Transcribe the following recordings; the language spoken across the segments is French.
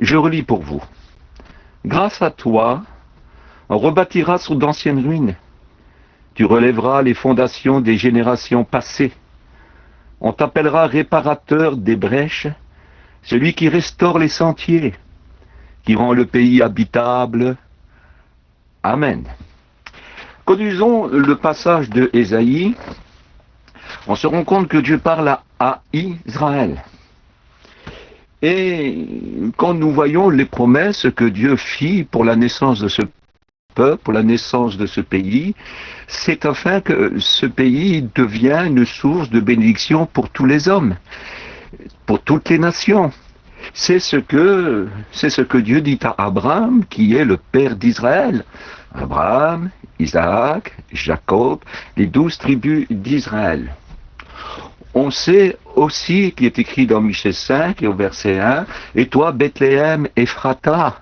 Je relis pour vous. Grâce à toi, on rebâtira sur d'anciennes ruines. Tu relèveras les fondations des générations passées. On t'appellera réparateur des brèches, celui qui restaure les sentiers, qui rend le pays habitable. Amen. Conduisons le passage de Ésaïe. On se rend compte que Dieu parle à Israël. Et quand nous voyons les promesses que Dieu fit pour la naissance de ce peuple, pour la naissance de ce pays, c'est afin que ce pays devienne une source de bénédiction pour tous les hommes, pour toutes les nations. C'est ce que Dieu dit à Abraham, qui est le père d'Israël. Abraham, Isaac, Jacob, les 12 tribus d'Israël. On sait aussi, qui est écrit dans Michée 5 et au verset 1, « Et toi, Bethléem, Ephrata,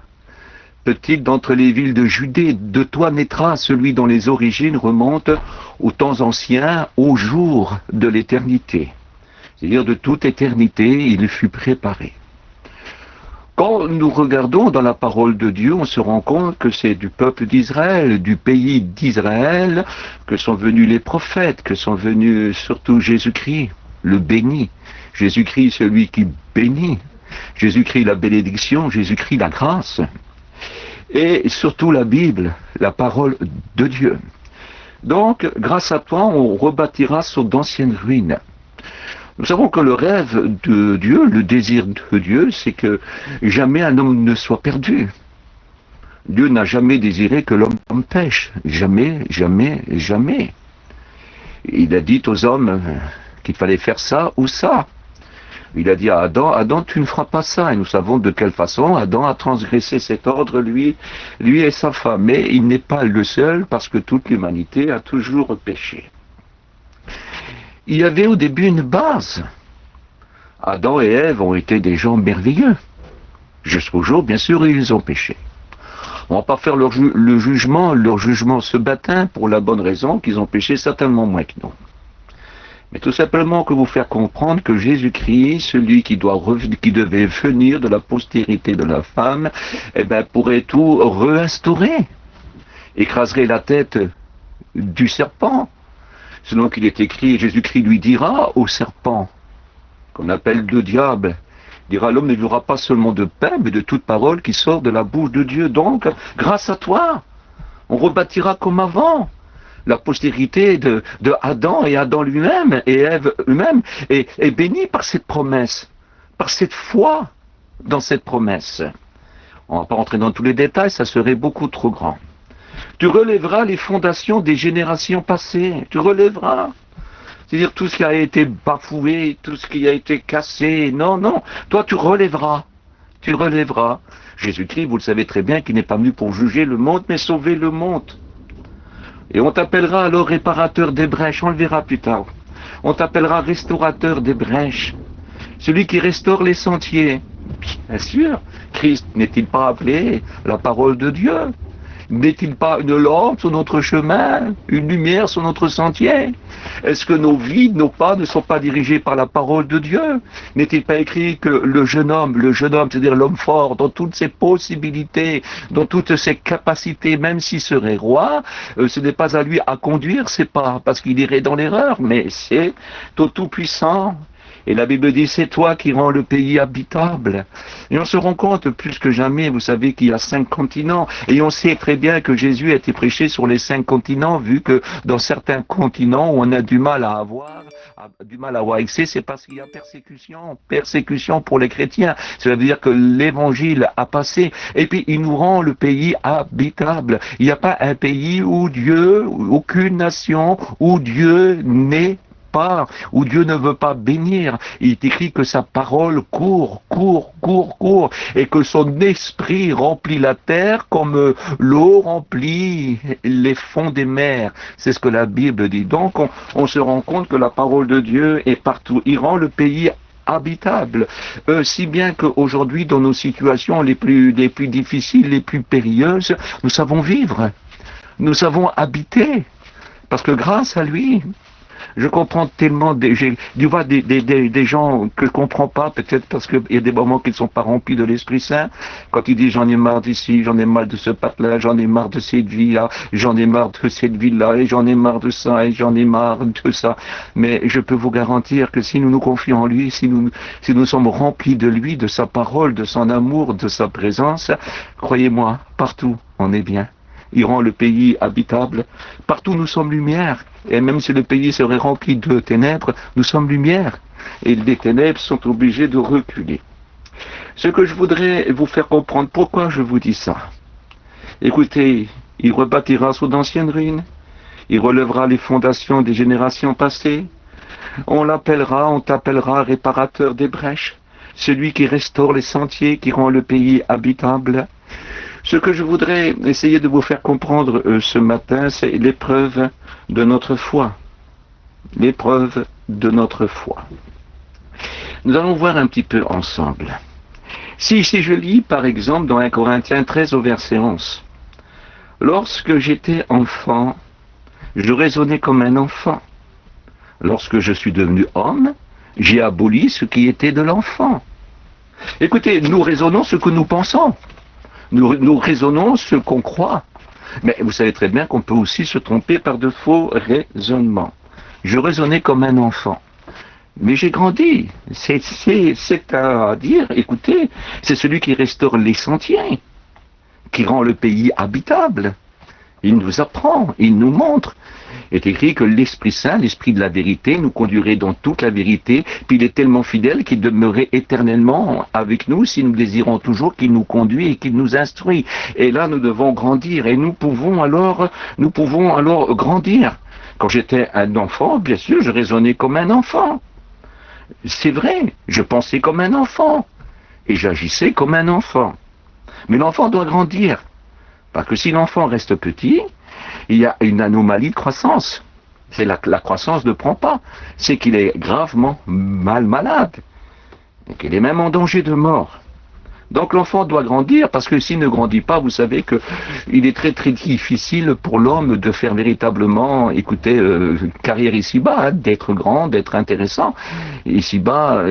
petite d'entre les villes de Judée, de toi naîtra celui dont les origines remontent aux temps anciens, au jour de l'éternité. » C'est-à-dire de toute éternité, il fut préparé. Quand nous regardons dans la parole de Dieu, on se rend compte que c'est du peuple d'Israël, du pays d'Israël, que sont venus les prophètes, que sont venus surtout Jésus-Christ, le béni. Jésus-Christ, celui qui bénit. Jésus-Christ, la bénédiction. Jésus-Christ, la grâce. Et surtout la Bible, la parole de Dieu. Donc, grâce à toi, on rebâtira sur d'anciennes ruines. Nous savons que le rêve de Dieu, le désir de Dieu, c'est que jamais un homme ne soit perdu. Dieu n'a jamais désiré que l'homme pêche. Jamais, jamais, jamais. Il a dit aux hommes qu'il fallait faire ça ou ça. Il a dit à Adam, Adam, tu ne feras pas ça. Et nous savons de quelle façon Adam a transgressé cet ordre, lui et sa femme. Mais il n'est pas le seul, parce que toute l'humanité a toujours péché. Il y avait au début une base. Adam et Ève ont été des gens merveilleux. Jusqu'au jour, bien sûr, où ils ont péché. On ne va pas faire leur jugement ce matin pour la bonne raison qu'ils ont péché certainement moins que nous. Mais tout simplement que vous faire comprendre que Jésus-Christ, celui qui devait venir de la postérité de la femme, pourrait tout réinstaurer. Écraserait la tête du serpent. Selon qu'il est écrit, Jésus-Christ lui dira au serpent, qu'on appelle le diable, dira l'homme ne vivra pas seulement de pain, mais de toute parole qui sort de la bouche de Dieu. Donc, grâce à toi, on rebâtira comme avant. La postérité de Adam et Adam lui-même et Ève eux-mêmes est bénie par cette promesse, par cette foi dans cette promesse. On ne va pas rentrer dans tous les détails, ça serait beaucoup trop grand. Tu relèveras les fondations des générations passées. Tu relèveras. C'est-à-dire tout ce qui a été bafoué, tout ce qui a été cassé. Non, non. Toi, tu relèveras. Tu relèveras. Jésus-Christ, vous le savez très bien, qu'il n'est pas venu pour juger le monde, mais sauver le monde. Et on t'appellera alors réparateur des brèches. On le verra plus tard. On t'appellera restaurateur des brèches. Celui qui restaure les sentiers. Bien sûr. Christ n'est-il pas appelé la parole de Dieu ? N'est-il pas une lampe sur notre chemin, une lumière sur notre sentier? Est-ce que nos vies, nos pas ne sont pas dirigés par la parole de Dieu? N'est-il pas écrit que le jeune homme, c'est-à-dire l'homme fort, dans toutes ses possibilités, dans toutes ses capacités, même s'il serait roi, ce n'est pas à lui à conduire, c'est pas parce qu'il irait dans l'erreur, mais c'est au Tout-Puissant. Et la Bible dit, c'est toi qui rends le pays habitable. Et on se rend compte plus que jamais, vous savez qu'il y a 5 continents. Et on sait très bien que Jésus a été prêché sur les 5 continents, vu que dans certains continents où on a du mal à avoir accès, c'est parce qu'il y a persécution pour les chrétiens. Cela veut dire que l'évangile a passé. Et puis il nous rend le pays habitable. Il n'y a pas un pays où Dieu, aucune nation, où Dieu n'est pas, où Dieu ne veut pas bénir. Il est écrit que sa parole court, et que son esprit remplit la terre comme l'eau remplit les fonds des mers. C'est ce que la Bible dit. Donc on se rend compte que la parole de Dieu est partout. Il rend le pays habitable, si bien qu'aujourd'hui, dans nos situations les plus difficiles, les plus périlleuses, nous savons vivre, nous savons habiter, parce que grâce à lui, Je comprends tellement, tu vois, des gens que je comprends pas, peut-être parce qu'il y a des moments qui ne sont pas remplis de l'Esprit Saint, quand ils disent j'en ai marre d'ici, j'en ai marre de ce patelin, j'en ai marre de cette vie-là, j'en ai marre de cette ville-là, et j'en ai marre de ça, et j'en ai marre de ça. Mais je peux vous garantir que si nous nous confions en lui, si nous sommes remplis de lui, de sa parole, de son amour, de sa présence, croyez-moi, partout on est bien. Il rend le pays habitable. Partout nous sommes lumière. Et même si le pays serait rempli de ténèbres, nous sommes lumière. Et les ténèbres sont obligées de reculer. Ce que je voudrais vous faire comprendre, pourquoi je vous dis ça. Écoutez, il rebâtira sous d'anciennes ruines. Il relèvera les fondations des générations passées. On t'appellera réparateur des brèches. Celui qui restaure les sentiers, qui rend le pays habitable. Ce que je voudrais essayer de vous faire comprendre ce matin, c'est l'épreuve de notre foi. L'épreuve de notre foi. Nous allons voir un petit peu ensemble. Si je lis par exemple dans 1 Corinthiens 13 au verset 11. Lorsque j'étais enfant, je raisonnais comme un enfant. Lorsque je suis devenu homme, j'ai aboli ce qui était de l'enfant. Écoutez, nous raisonnons ce que nous pensons. Nous raisonnons ce qu'on croit. Mais vous savez très bien qu'on peut aussi se tromper par de faux raisonnements. Je raisonnais comme un enfant. Mais j'ai grandi. C'est à dire, écoutez, c'est celui qui restaure les sentiers, qui rend le pays habitable. Il nous apprend, il nous montre. Il est écrit que l'Esprit Saint, l'Esprit de la vérité, nous conduirait dans toute la vérité, puis il est tellement fidèle qu'il demeurait éternellement avec nous si nous désirons toujours qu'il nous conduit et qu'il nous instruit. Et là, nous devons grandir et nous pouvons alors grandir. Quand j'étais un enfant, bien sûr, je raisonnais comme un enfant. C'est vrai, je pensais comme un enfant et j'agissais comme un enfant. Mais l'enfant doit grandir. Parce que si l'enfant reste petit, il y a une anomalie de croissance. C'est la croissance ne prend pas. C'est qu'il est gravement malade. Et qu'il est même en danger de mort. Donc l'enfant doit grandir, parce que s'il ne grandit pas, vous savez que il est très très difficile pour l'homme de faire véritablement, écoutez, carrière ici-bas, hein, d'être grand, d'être intéressant. Ici-bas,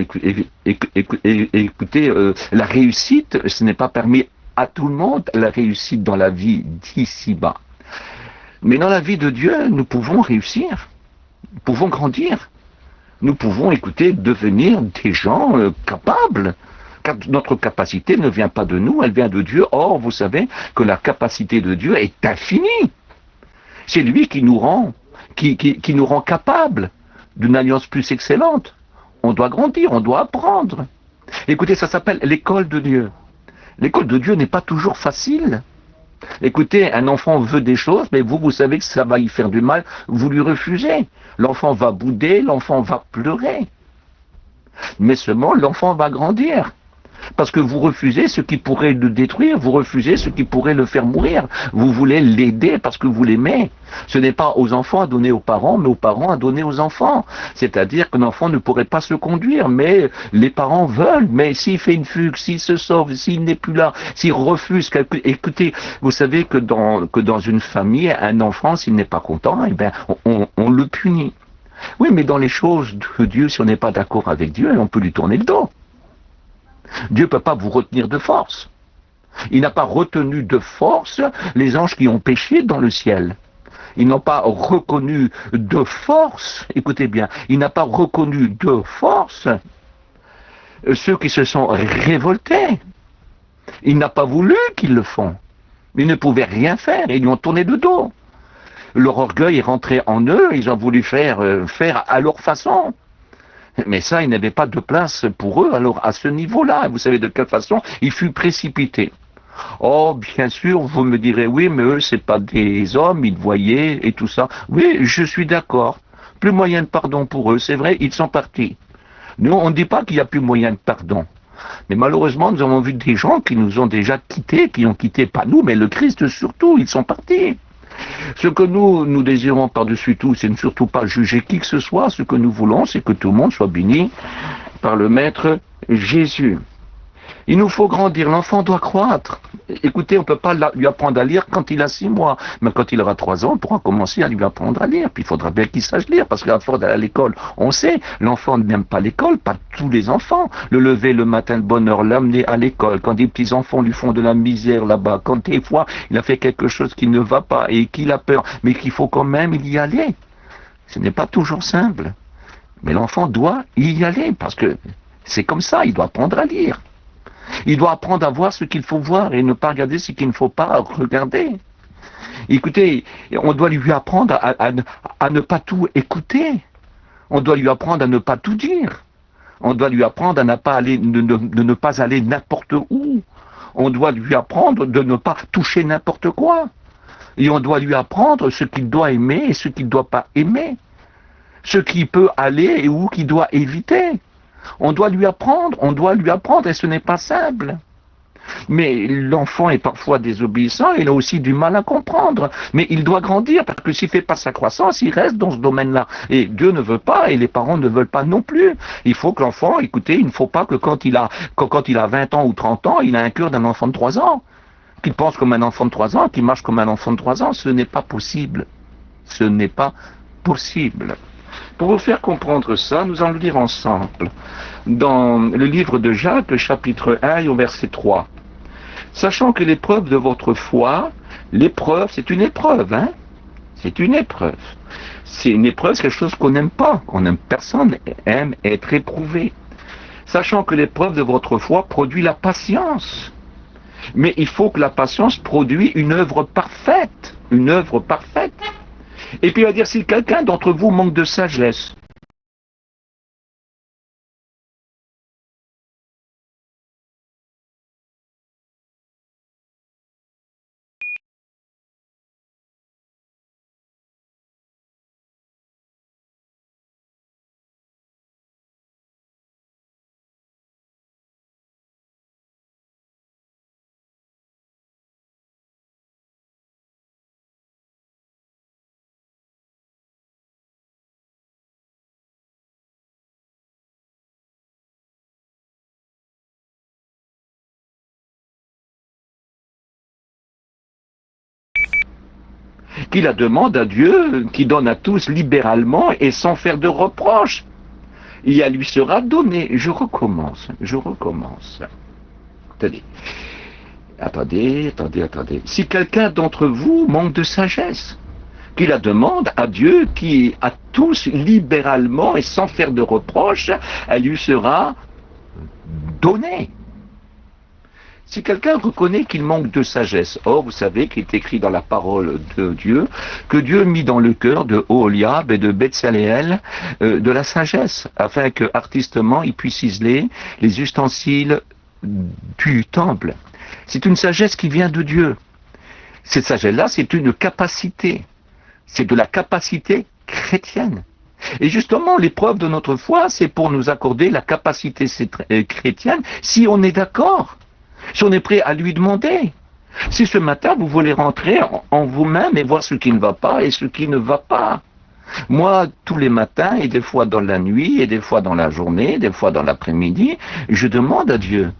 écoutez, la réussite, ce n'est pas permis à tout le monde, la réussite dans la vie d'ici-bas. Mais dans la vie de Dieu, nous pouvons réussir, nous pouvons grandir, nous pouvons, écoutez, devenir des gens capables. Car notre capacité ne vient pas de nous, elle vient de Dieu. Or, vous savez que la capacité de Dieu est infinie. C'est lui qui nous rend capables d'une alliance plus excellente. On doit grandir, on doit apprendre. Écoutez, ça s'appelle l'école de Dieu. L'école de Dieu n'est pas toujours facile. Écoutez, un enfant veut des choses, mais vous savez que ça va y faire du mal, vous lui refusez. L'enfant va bouder, l'enfant va pleurer. Mais seulement, l'enfant va grandir. Parce que vous refusez ce qui pourrait le détruire, vous refusez ce qui pourrait le faire mourir. Vous voulez l'aider parce que vous l'aimez. Ce n'est pas aux enfants à donner aux parents, mais aux parents à donner aux enfants. C'est-à-dire qu'un enfant ne pourrait pas se conduire, mais les parents veulent. Mais s'il fait une fugue, s'il se sauve, s'il n'est plus là, s'il refuse, écoutez, vous savez que dans une famille, un enfant, s'il n'est pas content, eh bien, on le punit. Oui, mais dans les choses de Dieu, si on n'est pas d'accord avec Dieu, on peut lui tourner le dos. Dieu ne peut pas vous retenir de force. Il n'a pas retenu de force les anges qui ont péché dans le ciel. Ils n'ont pas reconnu de force, écoutez bien, il n'a pas reconnu de force ceux qui se sont révoltés. Il n'a pas voulu qu'ils le font. Ils ne pouvaient rien faire, ils lui ont tourné le dos. Leur orgueil est rentré en eux, ils ont voulu faire à leur façon. Mais ça, il n'avait pas de place pour eux, alors à ce niveau-là. Vous savez de quelle façon il fut précipité. Oh, bien sûr, vous me direz, oui, mais eux, c'est pas des hommes, ils voyaient et tout ça. Oui, je suis d'accord. Plus moyen de pardon pour eux, c'est vrai, ils sont partis. Nous, on ne dit pas qu'il n'y a plus moyen de pardon. Mais malheureusement, nous avons vu des gens qui nous ont déjà quittés, qui ont quitté, pas nous, mais le Christ surtout, ils sont partis. Ce que nous désirons par-dessus tout, c'est ne surtout pas juger qui que ce soit. Ce que nous voulons, c'est que tout le monde soit béni par le Maître Jésus. Il nous faut grandir, l'enfant doit croître. Écoutez, on ne peut pas lui apprendre à lire quand il a 6 mois, mais quand il aura 3 ans, on pourra commencer à lui apprendre à lire. Puis il faudra bien qu'il sache lire, parce qu'à force d'aller à l'école, on sait, l'enfant n'aime pas l'école, pas tous les enfants. Le lever le matin de bonne heure, l'amener à l'école, quand des petits enfants lui font de la misère là-bas, quand des fois il a fait quelque chose qui ne va pas et qu'il a peur, mais qu'il faut quand même y aller. Ce n'est pas toujours simple. Mais l'enfant doit y aller, parce que c'est comme ça, il doit apprendre à lire. Il doit apprendre à voir ce qu'il faut voir et ne pas regarder ce qu'il ne faut pas regarder. Écoutez, on doit lui apprendre à ne pas tout écouter. On doit lui apprendre à ne pas tout dire. On doit lui apprendre à de ne pas aller n'importe où. On doit lui apprendre de ne pas toucher n'importe quoi. Et on doit lui apprendre ce qu'il doit aimer et ce qu'il ne doit pas aimer. Ce qui peut aller et où qu'il doit éviter. On doit lui apprendre, et ce n'est pas simple. Mais l'enfant est parfois désobéissant, il a aussi du mal à comprendre. Mais il doit grandir, parce que s'il ne fait pas sa croissance, il reste dans ce domaine-là. Et Dieu ne veut pas, et les parents ne veulent pas non plus. Il faut que l'enfant, écoutez, il ne faut pas que quand il a 20 ans ou 30 ans, il a un cœur d'un enfant de 3 ans. Qu'il pense comme un enfant de 3 ans, qu'il marche comme un enfant de 3 ans. Ce n'est pas possible. Ce n'est pas possible. Pour vous faire comprendre ça, nous allons le lire ensemble dans le livre de Jacques, chapitre 1 au verset 3. Sachant que l'épreuve de votre foi, l'épreuve, c'est une épreuve, hein? C'est une épreuve. C'est une épreuve, c'est quelque chose qu'on n'aime pas, personne aime être éprouvé. Sachant que l'épreuve de votre foi produit la patience. Mais il faut que la patience produise une œuvre parfaite, une œuvre parfaite. Et puis il va dire, si quelqu'un d'entre vous manque de sagesse, qui la demande à Dieu, qui donne à tous libéralement et sans faire de reproches, et elle lui sera donnée. Je recommence. Attendez. Si quelqu'un d'entre vous manque de sagesse, qui la demande à Dieu, qui à tous libéralement et sans faire de reproches, elle lui sera donnée. Si quelqu'un reconnaît qu'il manque de sagesse, or vous savez qu'il est écrit dans la parole de Dieu, que Dieu mit dans le cœur de Oholiab et de Betsaléel de la sagesse, afin que artistement ils puissent ciseler les ustensiles du temple. C'est une sagesse qui vient de Dieu. Cette sagesse-là, c'est une capacité. C'est de la capacité chrétienne. Et justement, l'épreuve de notre foi, c'est pour nous accorder la capacité chrétienne, si on est d'accord, si on est prêt à lui demander. Si ce matin, vous voulez rentrer en vous-même et voir ce qui ne va pas et ce qui ne va pas. Moi, tous les matins, et des fois dans la nuit, et des fois dans la journée, des fois dans l'après-midi, je demande à Dieu.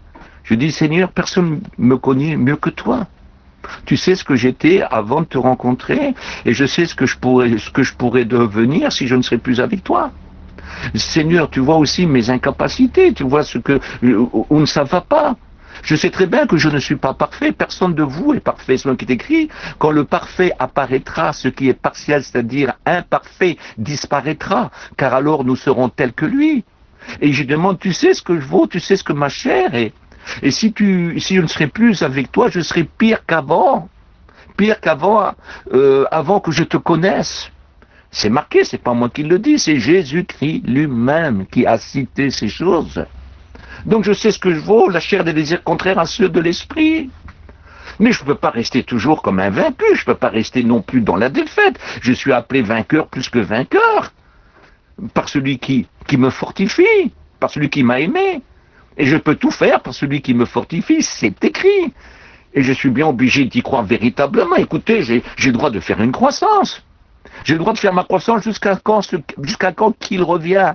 Je dis, Seigneur, personne ne me connaît mieux que toi. Tu sais ce que j'étais avant de te rencontrer, et je sais ce que je pourrais devenir si je ne serais plus avec toi. Seigneur, tu vois aussi mes incapacités, tu vois où ça ne va pas. Je sais très bien que je ne suis pas parfait, personne de vous est parfait, c'est ce qui est écrit. Quand le parfait apparaîtra, ce qui est partiel, c'est-à-dire imparfait, disparaîtra, car alors nous serons tels que lui. Et je demande, tu sais ce que je vaux, tu sais ce que ma chair est. Et si je ne serais plus avec toi, je serais pire qu'avant, avant que je te connaisse. C'est marqué, c'est pas moi qui le dis, c'est Jésus-Christ lui-même qui a cité ces choses. Donc je sais ce que je vaux, la chair des désirs contraires à ceux de l'esprit. Mais je ne peux pas rester toujours comme un vaincu, je ne peux pas rester non plus dans la défaite. Je suis appelé vainqueur plus que vainqueur, par celui qui me fortifie, par celui qui m'a aimé. Et je peux tout faire par celui qui me fortifie, c'est écrit. Et je suis bien obligé d'y croire véritablement. Écoutez, j'ai le droit de faire une croissance. J'ai le droit de faire ma croissance jusqu'à quand qu'il revient.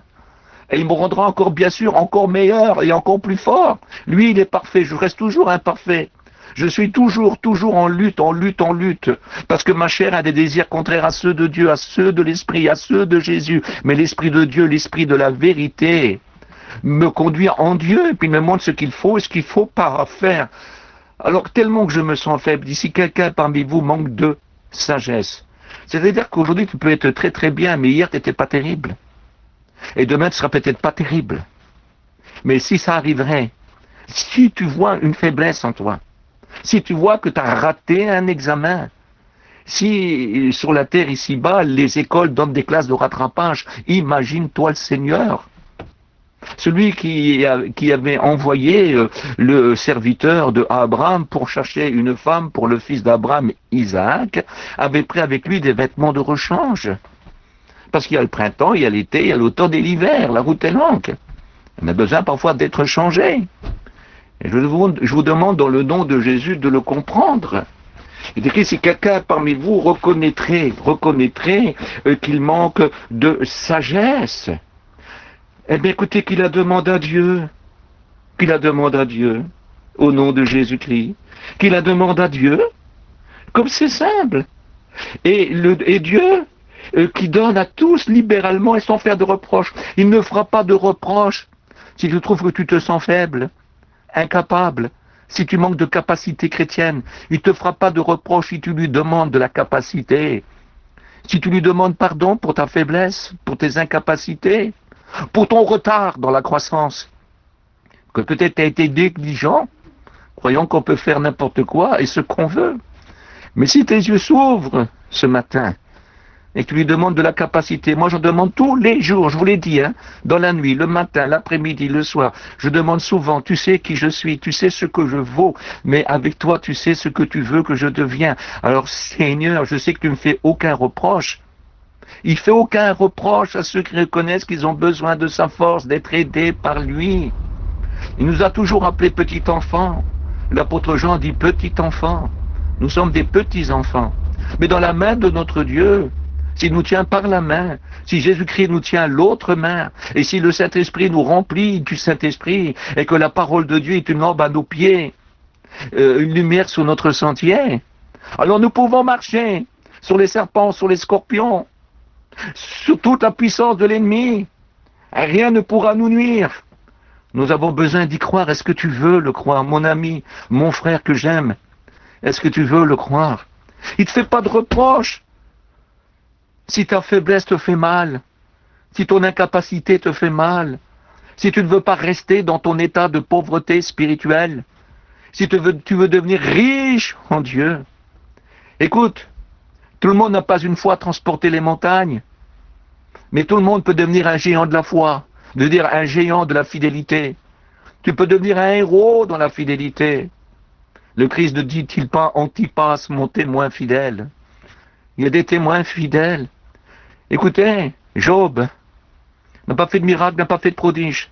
Et il me rendra encore, bien sûr, encore meilleur et encore plus fort. Lui, il est parfait. Je reste toujours imparfait. Je suis toujours en lutte, en lutte, en lutte. Parce que ma chair a des désirs contraires à ceux de Dieu, à ceux de l'Esprit, à ceux de Jésus. Mais l'Esprit de Dieu, l'Esprit de la vérité, me conduit en Dieu et puis me montre ce qu'il faut et ce qu'il ne faut pas faire. Alors, tellement que je me sens faible, si quelqu'un parmi vous manque de sagesse, c'est-à-dire qu'aujourd'hui, tu peux être très très bien, mais hier, tu n'étais pas terrible. Et demain, tu seras peut-être pas terrible. Mais si ça arriverait, si tu vois une faiblesse en toi, si tu vois que tu as raté un examen, si sur la terre ici-bas, les écoles donnent des classes de rattrapage, imagine-toi le Seigneur. Celui qui avait envoyé le serviteur de Abraham pour chercher une femme pour le fils d'Abraham, Isaac, avait pris avec lui des vêtements de rechange. Parce qu'il y a le printemps, il y a l'été, il y a l'automne et l'hiver, la route est longue. On a besoin parfois d'être changé. Et je vous demande dans le nom de Jésus de le comprendre. Il est écrit, si quelqu'un parmi vous reconnaîtrait qu'il manque de sagesse, eh bien écoutez, qu'il la demande à Dieu, au nom de Jésus-Christ, qu'il la demande à Dieu, comme c'est simple. Et Dieu, qui donne à tous libéralement et sans faire de reproches, il ne fera pas de reproches si tu trouves que tu te sens faible, incapable, si tu manques de capacité chrétienne. Il ne te fera pas de reproches si tu lui demandes de la capacité, si tu lui demandes pardon pour ta faiblesse, pour tes incapacités, pour ton retard dans la croissance, que peut-être tu as été négligent, croyant qu'on peut faire n'importe quoi et ce qu'on veut. Mais si tes yeux s'ouvrent ce matin, et que tu lui demandes de la capacité, moi j'en demande tous les jours, je vous l'ai dit, dans la nuit, le matin, l'après-midi, le soir, je demande souvent, tu sais qui je suis, tu sais ce que je vaux, mais avec toi tu sais ce que tu veux que je deviens. Alors Seigneur, je sais que tu ne me fais aucun reproche. Il ne fait aucun reproche à ceux qui reconnaissent qu'ils ont besoin de sa force, d'être aidés par lui. Il nous a toujours appelés petits enfants. L'apôtre Jean dit petit enfant. Nous sommes des petits enfants. Mais dans la main de notre Dieu, s'il nous tient par la main, si Jésus-Christ nous tient l'autre main, et si le Saint-Esprit nous remplit du Saint-Esprit, et que la parole de Dieu est une lampe à nos pieds, une lumière sur notre sentier, alors nous pouvons marcher sur les serpents, sur les scorpions, sur toute la puissance de l'ennemi. Rien ne pourra nous nuire. Nous avons besoin d'y croire. Est-ce que tu veux le croire, mon ami, mon frère que j'aime? Est-ce que tu veux le croire? Il ne te fait pas de reproches. Si ta faiblesse te fait mal, si ton incapacité te fait mal, si tu ne veux pas rester dans ton état de pauvreté spirituelle, si tu veux devenir riche en Dieu, écoute, tout le monde n'a pas une foi transporté les montagnes, mais tout le monde peut devenir un géant de la foi, devenir un géant de la fidélité. Tu peux devenir un héros dans la fidélité. Le Christ ne dit-il pas, Antipas, mon témoin fidèle? Il y a des témoins fidèles. Écoutez, Job n'a pas fait de miracle, n'a pas fait de prodige.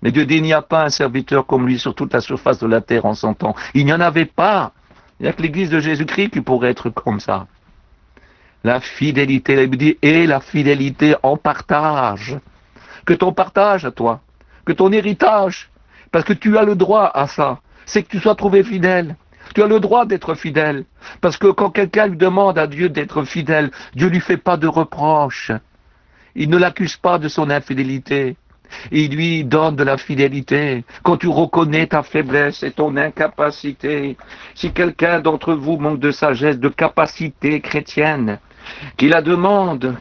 Mais Dieu dit, il n'y a pas un serviteur comme lui sur toute la surface de la terre en 100 ans. Il n'y en avait pas. Il n'y a que l'église de Jésus-Christ qui pourrait être comme ça. La fidélité, il dit, et la fidélité en partage. Que ton partage à toi, que ton héritage, parce que tu as le droit à ça, c'est que tu sois trouvé fidèle. Tu as le droit d'être fidèle. Parce que quand quelqu'un lui demande à Dieu d'être fidèle, Dieu ne lui fait pas de reproches. Il ne l'accuse pas de son infidélité. Il lui donne de la fidélité. Quand tu reconnais ta faiblesse et ton incapacité, si quelqu'un d'entre vous manque de sagesse, de capacité chrétienne, qu'il la demande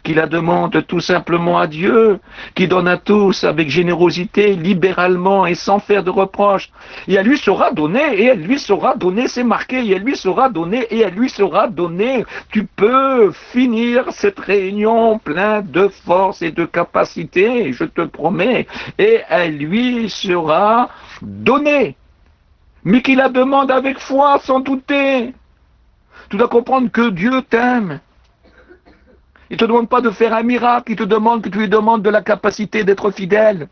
tout simplement à Dieu, qui donne à tous avec générosité, libéralement et sans faire de reproches. Et elle lui sera donnée, et elle lui sera donnée, c'est marqué, et elle lui sera donnée, et elle lui sera donnée. Tu peux finir cette réunion plein de force et de capacité, je te promets, et elle lui sera donnée. Mais qu'il la demande avec foi, sans douter. Tu dois comprendre que Dieu t'aime. Il ne te demande pas de faire un miracle, il te demande que tu lui demandes de la capacité d'être fidèle.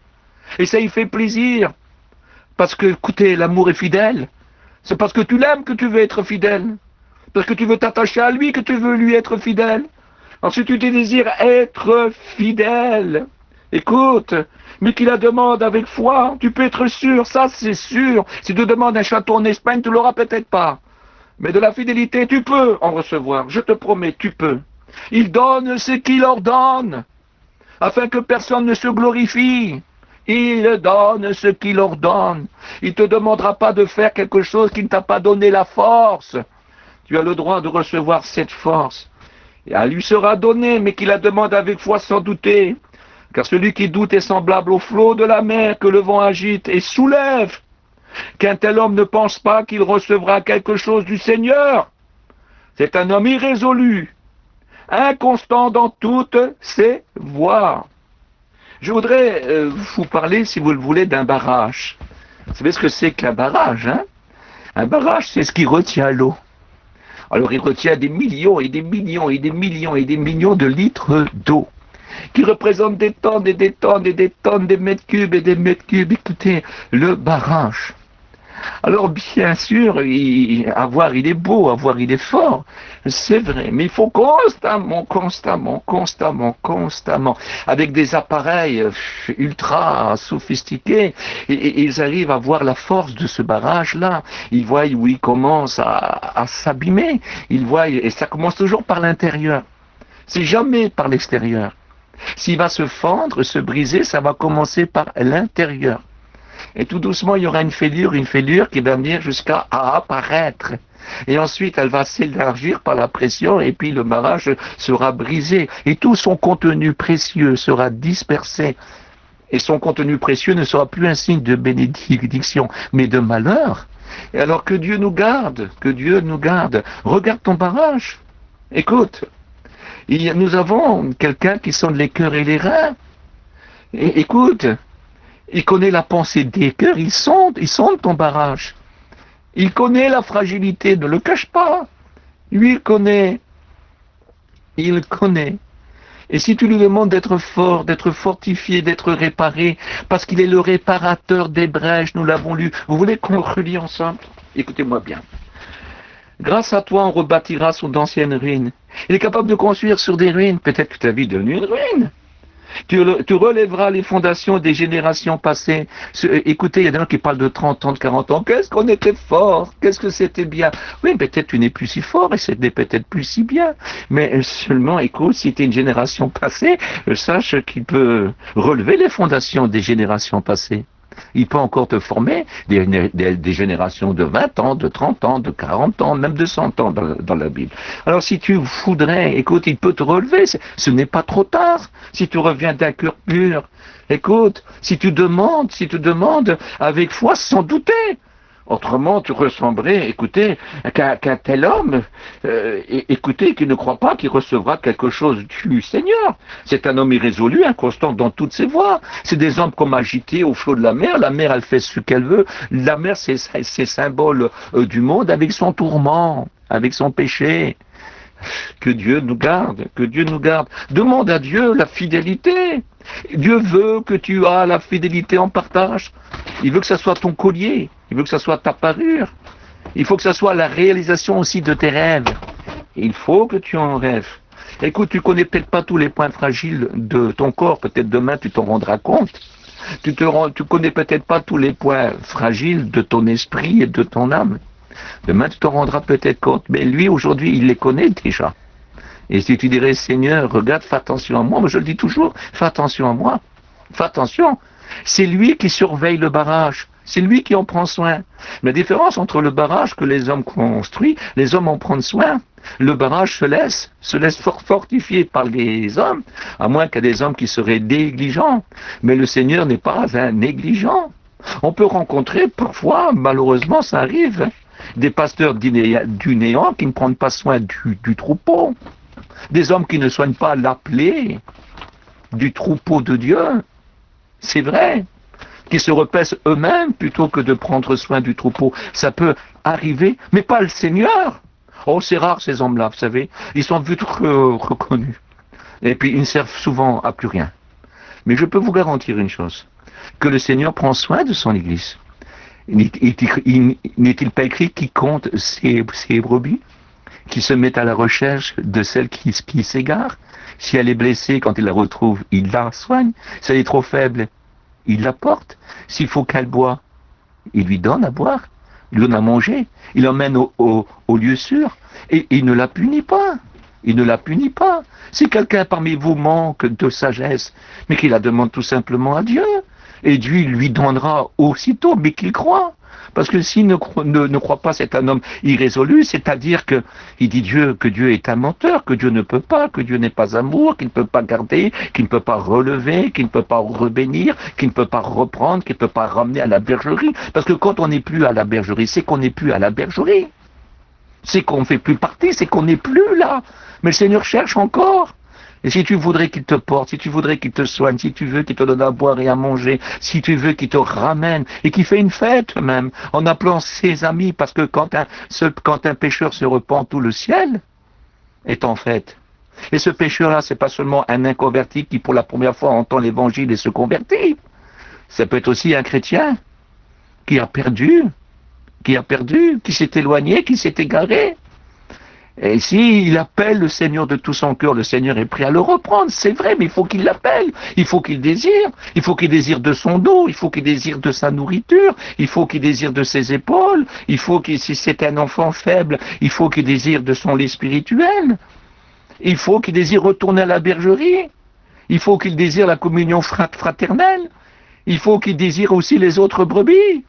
Et ça, il fait plaisir. Parce que, écoutez, l'amour est fidèle. C'est parce que tu l'aimes que tu veux être fidèle. Parce que tu veux t'attacher à lui que tu veux lui être fidèle. Alors si tu désires être fidèle, Écoute, mais qui la demande avec foi, tu peux être sûr, ça c'est sûr. Si tu demandes un château en Espagne, tu l'auras peut-être pas. Mais de la fidélité, tu peux en recevoir, je te promets, tu peux. Il donne ce qu'il ordonne, afin que personne ne se glorifie. Il donne ce qu'il ordonne. Il ne te demandera pas de faire quelque chose qui ne t'a pas donné la force. Tu as le droit de recevoir cette force. Et elle lui sera donnée, mais qu'il la demande avec foi sans douter. Car celui qui doute est semblable au flot de la mer que le vent agite et soulève. Qu'un tel homme ne pense pas qu'il recevra quelque chose du Seigneur. C'est un homme irrésolu, inconstant dans toutes ses voies. Je voudrais vous parler, si vous le voulez, d'un barrage. Vous savez ce que c'est qu'un barrage, hein? Un barrage, c'est ce qui retient l'eau. Alors il retient des millions et des millions et des millions et des millions de litres d'eau, qui représentent des tonnes et des tonnes et des tonnes, des mètres cubes et des mètres cubes. Écoutez, le barrage. Alors bien sûr, il est beau, il est fort, c'est vrai, mais il faut constamment, avec des appareils ultra sophistiqués, et ils arrivent à voir la force de ce barrage-là. Ils voient où il commence à s'abîmer, ils voient, et ça commence toujours par l'intérieur, c'est jamais par l'extérieur. S'il va se fendre, se briser, ça va commencer par l'intérieur. Et tout doucement, il y aura une fêlure qui va venir jusqu'à apparaître. Et ensuite, elle va s'élargir par la pression et puis le barrage sera brisé. Et tout son contenu précieux sera dispersé. Et son contenu précieux ne sera plus un signe de bénédiction, mais de malheur. Et alors que Dieu nous garde, Regarde ton barrage. Écoute, nous avons quelqu'un qui sonde les cœurs et les reins. Et écoute, il connaît la pensée des cœurs, il sonde ton barrage. Il connaît la fragilité, ne le cache pas. Lui, il connaît. Et si tu lui demandes d'être fort, d'être fortifié, d'être réparé, parce qu'il est le réparateur des brèches, nous l'avons lu. Vous voulez qu'on relie ensemble? Écoutez-moi bien. Grâce à toi, on rebâtira sur d'anciennes ruines. Il est capable de construire sur des ruines. Peut-être que ta vie est devenue une ruine. Tu relèveras les fondations des générations passées. Écoutez, il y a des gens qui parlent de 30 ans, de 40 ans. Qu'est-ce qu'on était fort? Qu'est-ce que c'était bien? Oui, peut-être tu n'es plus si fort et c'était peut-être plus si bien. Mais seulement, écoute, si tu es une génération passée, sache qu'il peut relever les fondations des générations passées. Il peut encore te former des générations de 20 ans, de 30 ans, de 40 ans, même de 100 ans dans la Bible. Alors si tu voudrais, écoute, il peut te relever, ce n'est pas trop tard. Si tu reviens d'un cœur pur, écoute, si tu demandes avec foi sans douter. Autrement, tu ressemblerais, écoutez, qu'un tel homme, écoutez, qui ne croit pas qu'il recevra quelque chose du Seigneur. C'est un homme irrésolu, inconstant dans toutes ses voies. C'est des hommes comme agités au flot de la mer. La mer, elle fait ce qu'elle veut. La mer, c'est symbole du monde avec son tourment, avec son péché. Que Dieu nous garde, que Dieu nous garde. Demande à Dieu la fidélité. Dieu veut que tu aies la fidélité en partage. Il veut que ça soit ton collier. Il veut que ça soit ta parure. Il faut que ça soit la réalisation aussi de tes rêves. Il faut que tu en rêves. Écoute, tu connais peut-être pas tous les points fragiles de ton corps. Peut-être demain tu t'en rendras compte. Tu connais peut-être pas tous les points fragiles de ton esprit et de ton âme. Demain tu t'en rendras peut-être compte. Mais lui, aujourd'hui, il les connaît déjà. Et si tu dirais, Seigneur, regarde, fais attention à moi. Moi, je le dis toujours, fais attention à moi. Fais attention. C'est lui qui surveille le barrage. C'est lui qui en prend soin. La différence entre le barrage que les hommes construisent, les hommes en prennent soin. Le barrage se laisse fortifier par les hommes, à moins qu'il y ait des hommes qui seraient négligents. Mais le Seigneur n'est pas un négligent. On peut rencontrer parfois, malheureusement, ça arrive, des pasteurs du néant qui ne prennent pas soin du troupeau. Des hommes qui ne soignent pas l'appelé du troupeau de Dieu. C'est vrai. Qui se repaissent eux-mêmes plutôt que de prendre soin du troupeau. Ça peut arriver, mais pas le Seigneur. Oh, c'est rare ces hommes-là, vous savez. Ils sont vite reconnus. Et puis ils ne servent souvent à plus rien. Mais je peux vous garantir une chose, que le Seigneur prend soin de son Église. N'est-il pas écrit qui compte ses brebis, qui se met à la recherche de celles qui s'égarent? Si elle est blessée, quand il la retrouve, il la soigne. Si elle est trop faible, il la porte. S'il faut qu'elle boive, il lui donne à boire, il lui donne à manger, il l'emmène au lieu sûr, et il ne la punit pas. Il ne la punit pas. Si quelqu'un parmi vous manque de sagesse, mais qu'il la demande tout simplement à Dieu, et Dieu lui donnera aussitôt, mais qu'il croit. Parce que s'il ne croit pas, c'est un homme irrésolu, c'est-à-dire que il dit Dieu que Dieu est un menteur, que Dieu ne peut pas, que Dieu n'est pas amour, qu'il ne peut pas garder, qu'il ne peut pas relever, qu'il ne peut pas rebénir, qu'il ne peut pas reprendre, qu'il ne peut pas ramener à la bergerie. Parce que quand on n'est plus à la bergerie, c'est qu'on n'est plus à la bergerie. C'est qu'on ne fait plus partie, c'est qu'on n'est plus là. Mais le Seigneur cherche encore. Et si tu voudrais qu'il te porte, si tu voudrais qu'il te soigne, si tu veux qu'il te donne à boire et à manger, si tu veux qu'il te ramène, et qu'il fait une fête même, en appelant ses amis, parce que quand un pécheur se repent, tout le ciel est en fête. Et ce pécheur-là, c'est pas seulement un inconverti qui pour la première fois entend l'évangile et se convertit. Ça peut être aussi un chrétien qui a perdu, qui s'est éloigné, qui s'est égaré. Et s'il appelle le Seigneur de tout son cœur, le Seigneur est prêt à le reprendre, c'est vrai, mais il faut qu'il l'appelle, il faut qu'il désire de son dos, il faut qu'il désire de sa nourriture, il faut qu'il désire de ses épaules, il faut qu'il, si c'est un enfant faible, il faut qu'il désire de son lait spirituel, il faut qu'il désire retourner à la bergerie, il faut qu'il désire la communion fraternelle, il faut qu'il désire aussi les autres brebis,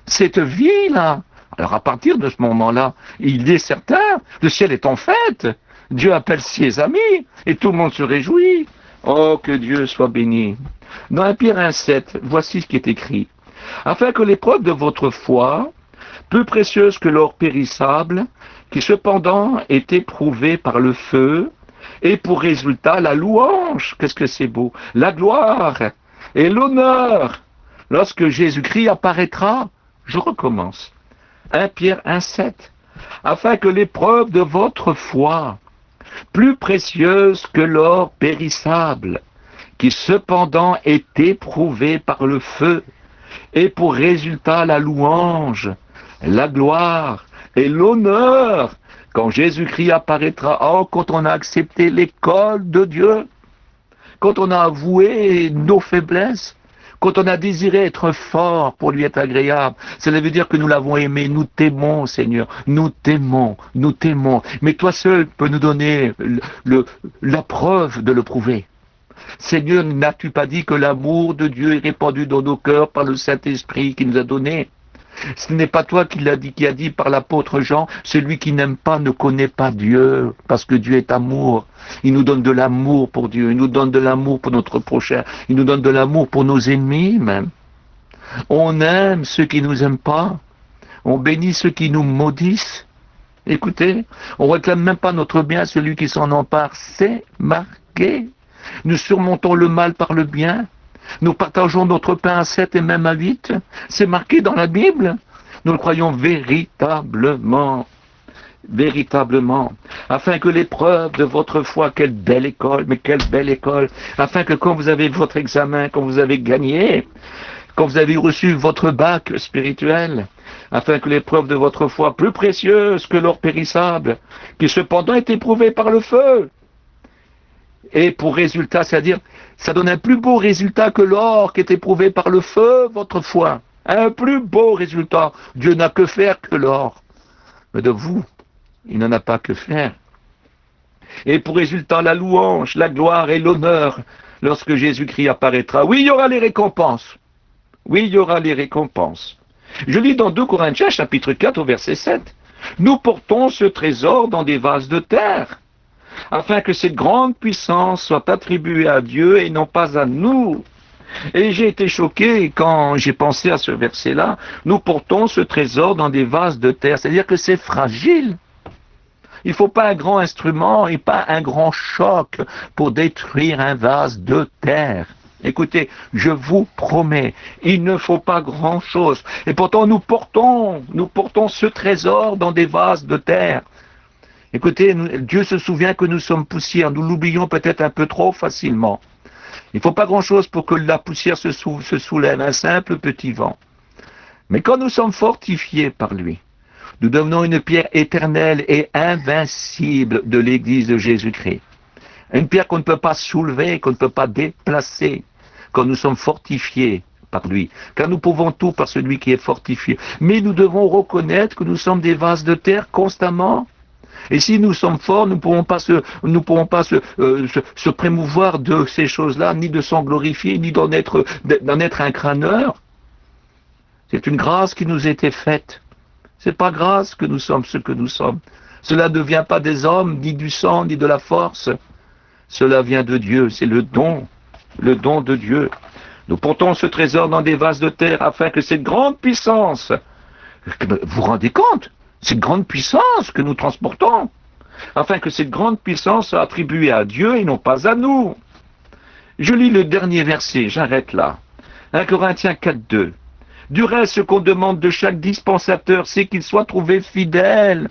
cette vie-là. Alors à partir de ce moment-là, il est certain, le ciel est en fête, Dieu appelle ses amis, et tout le monde se réjouit. Oh, que Dieu soit béni. Dans 1 Pierre 1,7, voici ce qui est écrit. Afin que l'épreuve de votre foi, plus précieuse que l'or périssable, qui cependant est éprouvée par le feu, ait pour résultat la louange, qu'est-ce que c'est beau, la gloire et l'honneur, lorsque Jésus-Christ apparaîtra. Je recommence. 1 Pierre 1,7, afin que l'épreuve de votre foi, plus précieuse que l'or périssable, qui cependant est éprouvée par le feu, ait pour résultat la louange, la gloire et l'honneur, quand Jésus-Christ apparaîtra. Oh, quand on a accepté l'école de Dieu, quand on a avoué nos faiblesses, quand on a désiré être fort pour lui être agréable, cela veut dire que nous l'avons aimé, nous t'aimons Seigneur, nous t'aimons. Mais toi seul peux nous donner la preuve de le prouver. Seigneur, n'as-tu pas dit que l'amour de Dieu est répandu dans nos cœurs par le Saint-Esprit qui nous a donné? Ce n'est pas toi qui a dit par l'apôtre Jean, celui qui n'aime pas ne connaît pas Dieu, parce que Dieu est amour. Il nous donne de l'amour pour Dieu, il nous donne de l'amour pour notre prochain, il nous donne de l'amour pour nos ennemis même. On aime ceux qui nous aiment pas, on bénit ceux qui nous maudissent. Écoutez, on réclame même pas notre bien à celui qui s'en empare, c'est marqué. Nous surmontons le mal par le bien. Nous partageons notre pain à 7 et même à 8. C'est marqué dans la Bible. Nous le croyons véritablement. Afin que l'épreuve de votre foi, quelle belle école, afin que quand vous avez votre examen, quand vous avez gagné, quand vous avez reçu votre bac spirituel, afin que l'épreuve de votre foi, plus précieuse que l'or périssable, qui cependant est éprouvée par le feu, et pour résultat, c'est-à-dire, ça donne un plus beau résultat que l'or qui est éprouvé par le feu, votre foi. Un plus beau résultat. Dieu n'a que faire que l'or. Mais de vous, il n'en a pas que faire. Et pour résultat, la louange, la gloire et l'honneur, lorsque Jésus-Christ apparaîtra. Oui, il y aura les récompenses. Je lis dans 2 Corinthiens, chapitre 4, au verset 7. Nous portons ce trésor dans des vases de terre, afin que cette grande puissance soit attribuée à Dieu et non pas à nous. Et j'ai été choqué quand j'ai pensé à ce verset-là. Nous portons ce trésor dans des vases de terre, c'est-à-dire que c'est fragile. Il ne faut pas un grand instrument et pas un grand choc pour détruire un vase de terre. Écoutez, je vous promets, il ne faut pas grand-chose. Et pourtant, nous portons ce trésor dans des vases de terre. Écoutez, Dieu se souvient que nous sommes poussière. Nous l'oublions peut-être un peu trop facilement. Il ne faut pas grand-chose pour que la poussière se soulève, un simple petit vent. Mais quand nous sommes fortifiés par lui, nous devenons une pierre éternelle et invincible de l'Église de Jésus-Christ. Une pierre qu'on ne peut pas soulever, qu'on ne peut pas déplacer, quand nous sommes fortifiés par lui. Car nous pouvons tout par celui qui est fortifié. Mais nous devons reconnaître que nous sommes des vases de terre constamment. Et si nous sommes forts, nous ne pourrons pas se prémouvoir de ces choses-là, ni de s'en glorifier, ni d'en être un crâneur. C'est une grâce qui nous était faite. C'est pas grâce que nous sommes ce que nous sommes. Cela ne vient pas des hommes, ni du sang, ni de la force. Cela vient de Dieu, c'est le don de Dieu. Nous portons ce trésor dans des vases de terre afin que cette grande puissance, vous vous rendez compte, cette grande puissance que nous transportons, afin que cette grande puissance soit attribuée à Dieu et non pas à nous. Je lis le dernier verset, j'arrête là. 1 Corinthiens 4:2. Du reste, ce qu'on demande de chaque dispensateur, c'est qu'il soit trouvé fidèle.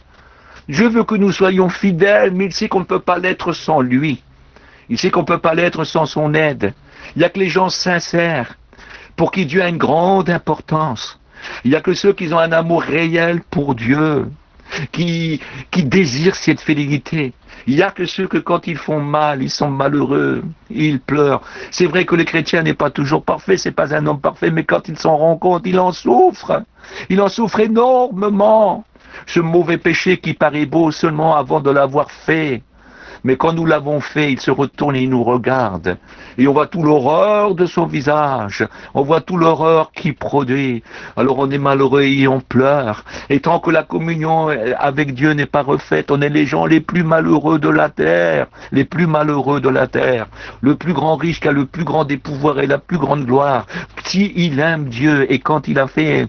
Je veux que nous soyons fidèles, mais il sait qu'on ne peut pas l'être sans lui. Il sait qu'on ne peut pas l'être sans son aide. Il n'y a que les gens sincères, pour qui Dieu a une grande importance. Il n'y a que ceux qui ont un amour réel pour Dieu, qui désirent cette fidélité. Il n'y a que ceux que quand ils font mal, ils sont malheureux, ils pleurent. C'est vrai que le chrétien n'est pas toujours parfait, c'est pas un homme parfait, mais quand il s'en rend compte, il en souffre. Il en souffre énormément. Ce mauvais péché qui paraît beau seulement avant de l'avoir fait. Mais quand nous l'avons fait, il se retourne et il nous regarde. Et on voit toute l'horreur de son visage. On voit toute l'horreur qu'il produit. Alors on est malheureux et on pleure. Et tant que la communion avec Dieu n'est pas refaite, on est les gens les plus malheureux de la terre. Les plus malheureux de la terre. Le plus grand riche qui a le plus grand des pouvoirs et la plus grande gloire. Si il aime Dieu et quand il a fait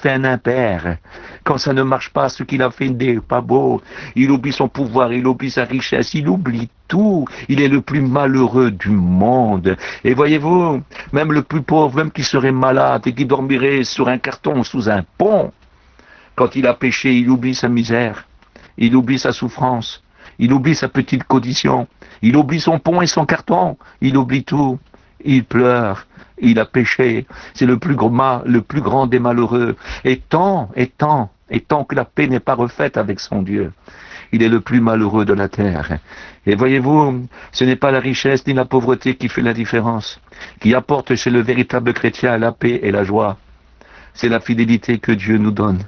un impair, quand ça ne marche pas, ce qu'il a fait n'est pas beau, il oublie son pouvoir, il oublie sa richesse, il oublie tout. Il est le plus malheureux du monde. Et voyez-vous, même le plus pauvre, même qui serait malade et qui dormirait sur un carton, sous un pont, quand il a péché, il oublie sa misère, il oublie sa souffrance, il oublie sa petite condition, il oublie son pont et son carton, il oublie tout, il pleure. Il a péché, c'est le plus grand des malheureux. Et tant que la paix n'est pas refaite avec son Dieu, il est le plus malheureux de la terre. Et voyez-vous, ce n'est pas la richesse ni la pauvreté qui fait la différence, qui apporte chez le véritable chrétien la paix et la joie. C'est la fidélité que Dieu nous donne.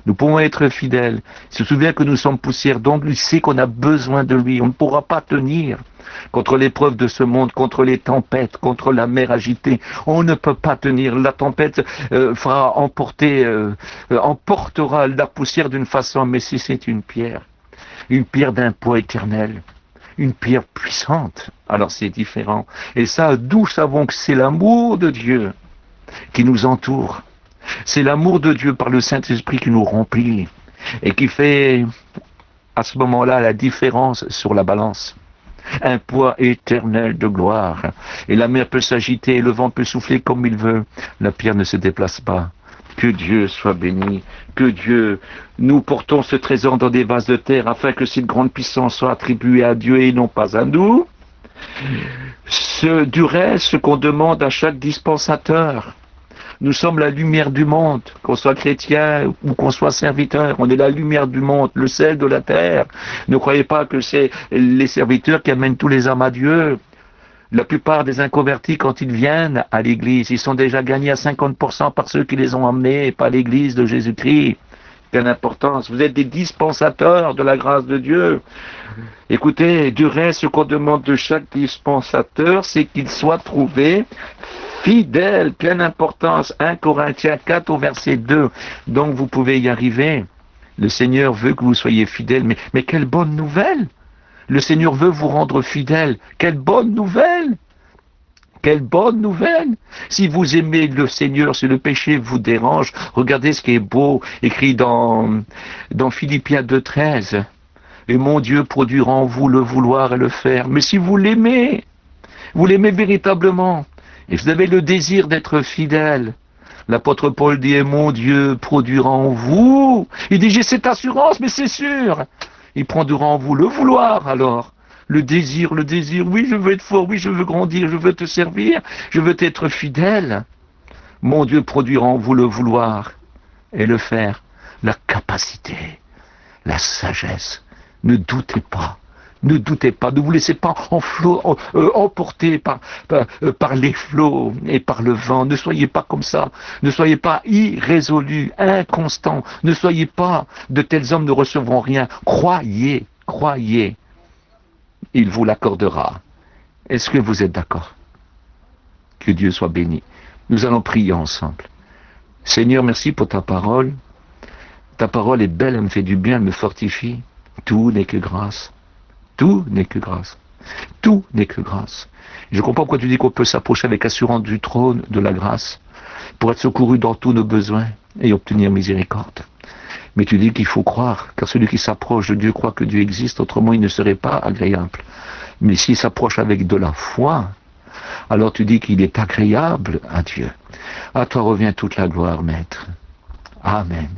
Nous pouvons être fidèles. Il se souvient que nous sommes poussière, donc il sait qu'on a besoin de lui. On ne pourra pas tenir contre l'épreuve de ce monde, contre les tempêtes, contre la mer agitée. On ne peut pas tenir. La tempête emportera la poussière d'une façon, mais si c'est une pierre d'un poids éternel, une pierre puissante, alors c'est différent. Et ça, d'où savons que c'est l'amour de Dieu qui nous entoure. C'est l'amour de Dieu par le Saint-Esprit qui nous remplit et qui fait à ce moment-là la différence sur la balance. Un poids éternel de gloire. Et la mer peut s'agiter et le vent peut souffler comme il veut. La pierre ne se déplace pas. Que Dieu soit béni. Que Dieu, nous portons ce trésor dans des vases de terre afin que cette grande puissance soit attribuée à Dieu et non pas à nous. Du reste, ce qu'on demande à chaque dispensateur. Nous sommes la lumière du monde, qu'on soit chrétien ou qu'on soit serviteur. On est la lumière du monde, le sel de la terre. Ne croyez pas que c'est les serviteurs qui amènent tous les âmes à Dieu. La plupart des inconvertis, quand ils viennent à l'église, ils sont déjà gagnés à 50% par ceux qui les ont emmenés, et pas l'église de Jésus-Christ. Quelle importance. Vous êtes des dispensateurs de la grâce de Dieu. Écoutez, du reste, ce qu'on demande de chaque dispensateur, c'est qu'il soit trouvé fidèle, pleine importance. 1 Corinthiens 4 au verset 2. Donc vous pouvez y arriver. Le Seigneur veut que vous soyez fidèles. Mais quelle bonne nouvelle! Le Seigneur veut vous rendre fidèle. Quelle bonne nouvelle! Quelle bonne nouvelle! Si vous aimez le Seigneur, si le péché vous dérange, regardez ce qui est beau, écrit dans Philippiens 2,13. Et mon Dieu produira en vous le vouloir et le faire. Mais si vous l'aimez véritablement, et vous avez le désir d'être fidèle, l'apôtre Paul dit, et mon Dieu produira en vous. Il dit, j'ai cette assurance, mais c'est sûr. Il produira en vous le vouloir alors. Le désir, oui, je veux être fort, oui, je veux grandir, je veux te servir, je veux t'être fidèle. Mon Dieu produira en vous le vouloir et le faire. La capacité, la sagesse. Ne doutez pas, Ne doutez pas, ne vous laissez pas emporter par les flots et par le vent. Ne soyez pas comme ça. Ne soyez pas irrésolus, inconstants. Ne soyez pas de tels hommes ne recevront rien. Croyez, croyez. Il vous l'accordera. Est-ce que vous êtes d'accord? Que Dieu soit béni. Nous allons prier ensemble. Seigneur, merci pour ta parole. Ta parole est belle, elle me fait du bien, elle me fortifie. Tout n'est que grâce. Tout n'est que grâce. Tout n'est que grâce. Je comprends pourquoi tu dis qu'on peut s'approcher avec assurance du trône de la grâce pour être secouru dans tous nos besoins et obtenir miséricorde. Mais tu dis qu'il faut croire, car celui qui s'approche de Dieu croit que Dieu existe, autrement il ne serait pas agréable. Mais s'il s'approche avec de la foi, alors tu dis qu'il est agréable à Dieu. À toi revient toute la gloire, Maître. Amen.